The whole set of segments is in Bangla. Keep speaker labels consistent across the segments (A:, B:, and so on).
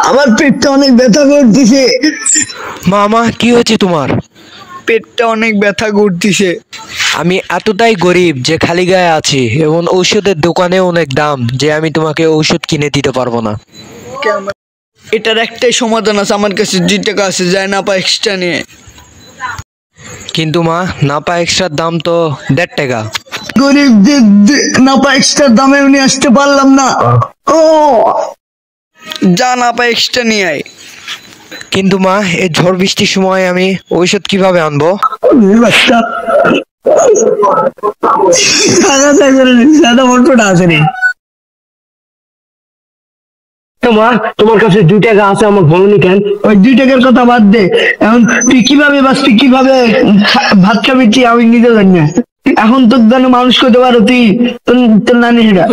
A: আমার পেটটা অনেক ব্যথা করতেছে।
B: মামা কি হয়েছে তোমার?
A: পেটটা অনেক ব্যথা করতেছে।
B: আমি এতটাই গরিব যে খালি গায়ে আছি এবং ঔষধের দোকানে অনেক দাম যে আমি তোমাকে ঔষধ কিনে দিতে পারবো না।
A: এটার একটাই সমাধান আছে, আমার কাছে 2 টাকা আছে, যায় না পা এক্সট্রা নিয়ে।
B: কিন্তু মা নাপা এক্সট্রার দাম তো 1.5 টাকা।
A: গরিব নাপা এক্সট্রা দামে নিয়ে আসতে পারলাম না। ও যা নাপা এক্সট্রা নিয়ে আয়।
B: কিন্তু মা এই ঝড় বৃষ্টির সময় আমি ঔষধ কিভাবে আনবো?
C: তোমার কাছে 2 টাকা আছে, আমার বলনি কেন?
A: ওই 2 টাকার কথা বাদ দে, এখন তুই কিভাবে বাঁচবি, কিভাবে ভাত খাবি তুই আমি নিজে জানি না। এখন তোর জন্য মানুষ করতে পারো তুই, তোর নানি হেডা,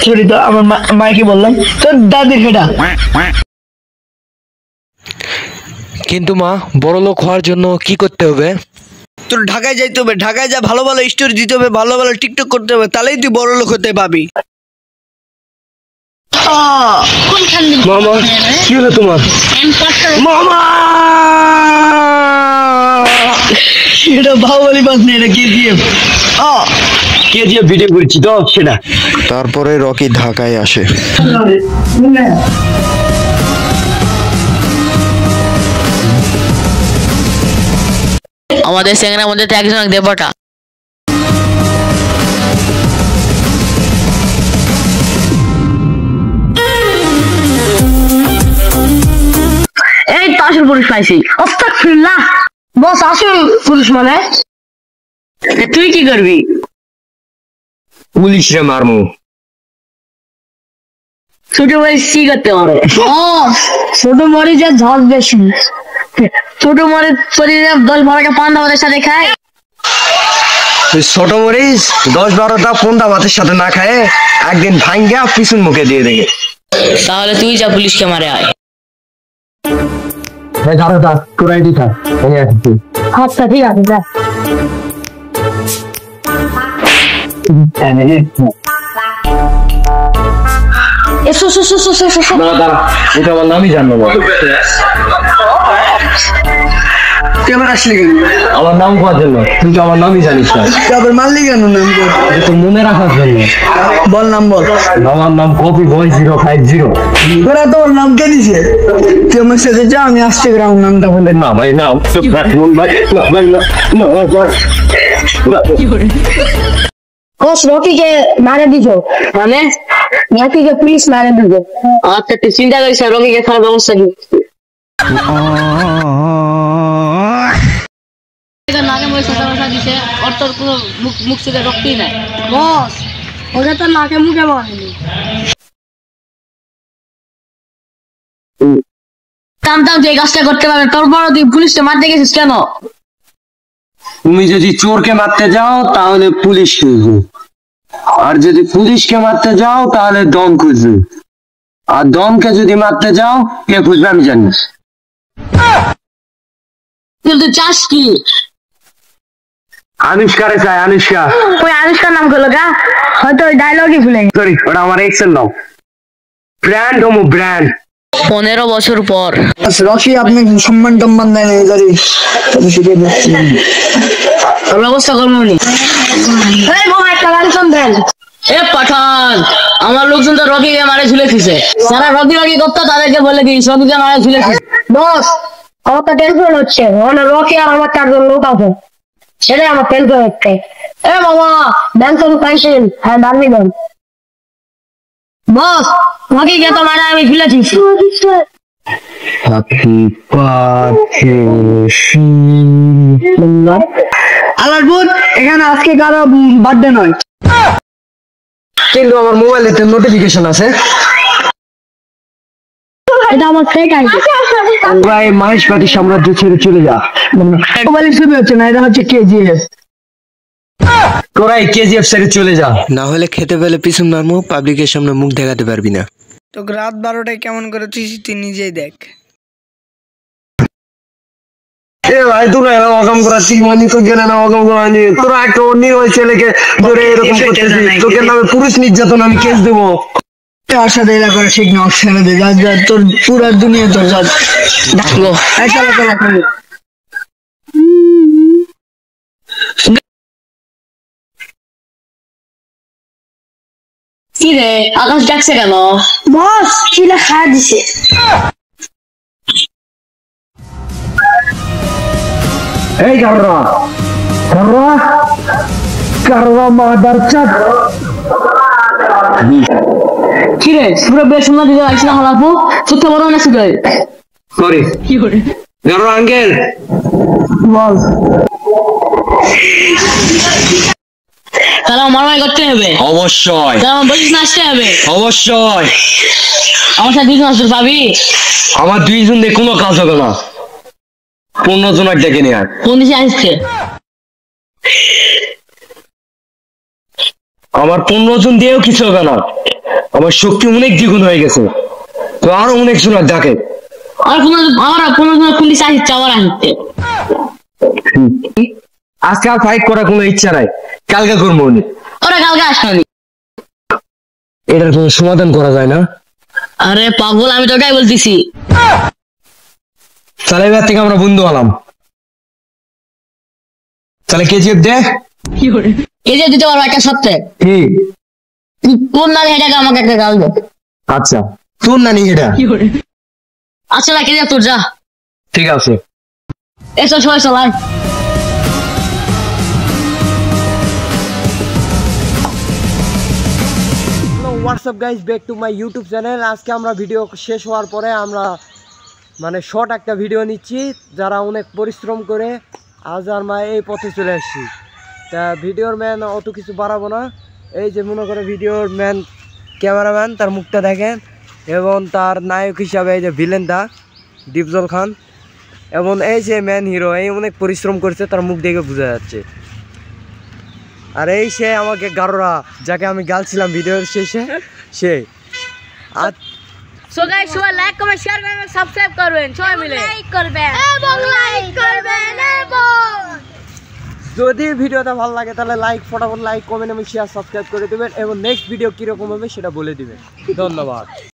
A: সরি তো আমার মাকে বললাম, তোর দাদির হেডা।
B: কিন্তু মা বড় লোক হওয়ার জন্য কি করতে হবে?
A: তোর ঢাকায় যাইতে হবে, ঢাকায় যা ভালো ভালো স্টোরি দিতে হবে, ভালো ভালো টিকটক করতে হবে, তাহলেই তুই বড় লোক হতে পাবি।
C: মামা কি হলো তোমার?
A: মামা এটা বাহুবলি বাস নেই, এটা কেজিএফ।
C: কেজিএফ ভিডিও করছি তো সেটা।
B: তারপরে রকি ঢাকায় আসে।
D: আমাদের সেখানের মধ্যে একজন দেবটা। এই তো আসল পুলিশ পাইছি। আস্তাগফিরুল্লাহ। বস আসল পুলিশ মানে? তুই কি করবি?
C: পুলিশ রে মারমু।
D: ছোট মরিচ কি করতে পারে? ছোট মরিচের ঝাল বেশি। ছোট মরিচ শরীরে 10-12টা পান্তা ভাতের সাথে খায়।
C: ছোট মরিচ 10-12টা পান্তা ভাতের সাথে না খায় একদিন ভাঙ্গা পিছন মুখে দিয়ে দেবে।
D: তাহলে তুই যা পুলিশকে মারে আয়।
C: তোরাই দিতা।
D: আচ্ছা ঠিক আছে যা। এসো
C: এটা আমার নামই জানবো না।
A: ক্যামেরা আসলে কেন?
C: আমার নাম করার জন্য। তুই তো আমার নামই জানিস না।
A: তারপর মারলি কেন নাম?
C: তোর মনে রাখার জন্য।
A: বল নাম বল।
C: আমার নাম কপি বয় 050।
A: তোরা তোর নাম কে দিছে? তুই আমার সাথে যা, আমি আসতে গ্রাম নামটা বলে।
C: না ভাই না,
D: বস রকিকে মারে দিছো মানে? রকিকে পুলিশ মারে দিবে। আচ্ছা তুই চিন্তা করিস না, রকিকে খারাপ ব্যবস্থা কি? নাকে মুখে সোজা কথা দিছে, ওর তোর কোনো মুখ থেকে রক্তই নাই। বস ওকে তো নাকে মুখে মারেনি। টাম তুই এই কাজটা করতে পারবে? তোর বড় তুই পুলিশকে মারতে গেছিস কেন?
C: তুমি যদি চোরকে মারতে যাও তাহলে পুলিশ খুঁজবে, আর যদি পুলিশকে মারতে যাও তাহলে দম খুঁজবে, আর দমকে যদি মারতে যাও কে খুঁজবে আমি জানি।
D: তুই চাস কি?
C: আনুষ্কারে চাই, আনুষ্কা।
D: ওই আনুষ্কার নাম করলো গা, হয়তো ওই ডায়লগই ভুলে গেছে।
C: সরি, ওটা আমার এক্সের নাম। Brand Homo brand.
D: 15 বছর পর
A: রকি আপনি সম্মান টম্মান দেন
D: ব্যবস্থা করবো নি। একটা গাড়ি দেন। এ পাঠান, আমার লোকজন তো রকিকে মারে ঝুলেছে। যারা রকি করতো তাদেরকে বলে দিস রকিকে মারে ঝুলেছে। বস আমার তো টেনশন হচ্ছে, রকি আর আমার 4 জন লোক আছে, সেটাই আমার টেনশন হচ্ছে। এ বাবা ব্যাংক পাইছেন? হ্যাঁ দামি দেন। বস রকিকে তো মারে আমি ঝুলেছি।
A: আলারপুর এখানে আজকে কারো বার্থডে নয়,
C: কিন্তু আমার মোবাইলেতে নোটিফিকেশন আছে।
D: এটা আমার ফেক আইডি।
C: ভাই মহেশ পাটি সাম্রাজ্য ছেড়ে চলে যা।
A: মোবাইলের ছবি হচ্ছে না, এটা হচ্ছে কেজিএফ।
C: তোরাই কেজিএফ ছেড়ে চলে যা,
B: না হলে খেতে পেলে পিছন মারমু, পাবলিকের সামনে মুখ দেখাতে পারবি না।
A: তো রাত 12টায় কেমন করে তুই নিজেই দেখ।
C: এ ভাই তোরা এরকম অকাম করাচ্ছিস, মানে তো গেলে না অকাম করানি। তোরা একটা অন্য ছেলেকে ধরে এরকম করতেছিস, তোকে নামে পুরুষ নির্যাতন আমি কেস দেবো।
A: তার সাথে এরা করে ঠিক না, ছেড়ে দে, যা যা, তোর পুরো দুনিয়া তোর যা।
D: ডাকলো
A: এই চলো চলো চলো।
D: কি রে আকাশ ডাকছে কেন?
E: বস চিলা খাওয়া দিছে।
C: এই কাররা কাররা কাররা মাদারচাঁদ।
D: কি রে পুরো বেশ সুন্দর দিতে লাগছিল হালাপু, সত্য বড় না শুধু
C: সরি
D: কি করে
C: কাররা আঙ্কেল।
A: বল।
D: তাহলে আমার মাই করতে হবে,
C: অবশ্যই
D: তাহলে আমার বলিস না আসতে হবে,
C: অবশ্যই।
D: আমার সাথে দুজন আসতে পাবি।
C: আমার 2 জন দিয়ে কোনো কাজ হবে না, 15 জন ডেকে নিয়ে আয়।
D: কোন দিকে আসছে?
C: আমার 15 জন দিয়েও কিছু হবে না, আমার শক্তি অনেক দ্বিগুণ হয়ে গেছে, তো আরো অনেক জন ডাকে।
D: আর কোন পুলিশ আসছে আবার আসছে।
C: আজকে আর ফাইট করার কোনো ইচ্ছা নাই, কালকে করবো।
D: ওরা কালকে আসবে।
C: এটার কোনো সমাধান করা যায় না?
D: আরে পাগল আমি তো ওটাই বলতেছি।
C: তাহলে এবার থেকে আমরা বন্ধু হলাম। তাহলে কেজিএফ দে।
D: এই যে দিতে পারবো একটা সপ্তাহে,
C: কি?
D: কোন নালে হেঁটে আমাকে একটা গাল দে।
C: আচ্ছা তোর নানি এটা?
D: আচ্ছা না কে যা তোর যা।
C: ঠিক আছে।
D: এসব সবাই চলাই।
B: WhatsApp guys, back to my YouTube channel. আজকে আমরা ভিডিও শেষ হওয়ার পরে আমরা মানে শর্ট একটা ভিডিও নিচ্ছি, যারা অনেক পরিশ্রম করে আজ আমরা এই পথে চলে আসছি। তা ভিডিওর ম্যান অত কিছু বাড়াবো না, এই যে মনে করে ভিডিওর ম্যান ক্যামেরাম্যান, তার মুখটা দেখেন, এবং তার নায়ক হিসাবে এই যে ভিলেনটা ডিপজল খান, এবং এই যে ম্যান হিরো, এই অনেক পরিশ্রম করছে, তার মুখ দেখে বোঝা যাচ্ছে। আর এই সে আমাকে গারোরা, যাকে আমি গালছিলাম ভিডিওর শেষে, সে। আর
E: সো গাইস সবাই লাইক কমেন্ট শেয়ার করবেন সাবস্ক্রাইব করবেন সবাই মিলে লাইক করবেন এবং লাইক করবেন এবং
B: যদি ভিডিওটা ভালো লাগে তাহলে লাইক, ফটাফট লাইক, কমেন্ট এবং শেয়ার, সাবস্ক্রাইব করে দেবেন, এবং নেক্সট ভিডিও কীরকম হবে সেটা বলে দিবেন। ধন্যবাদ।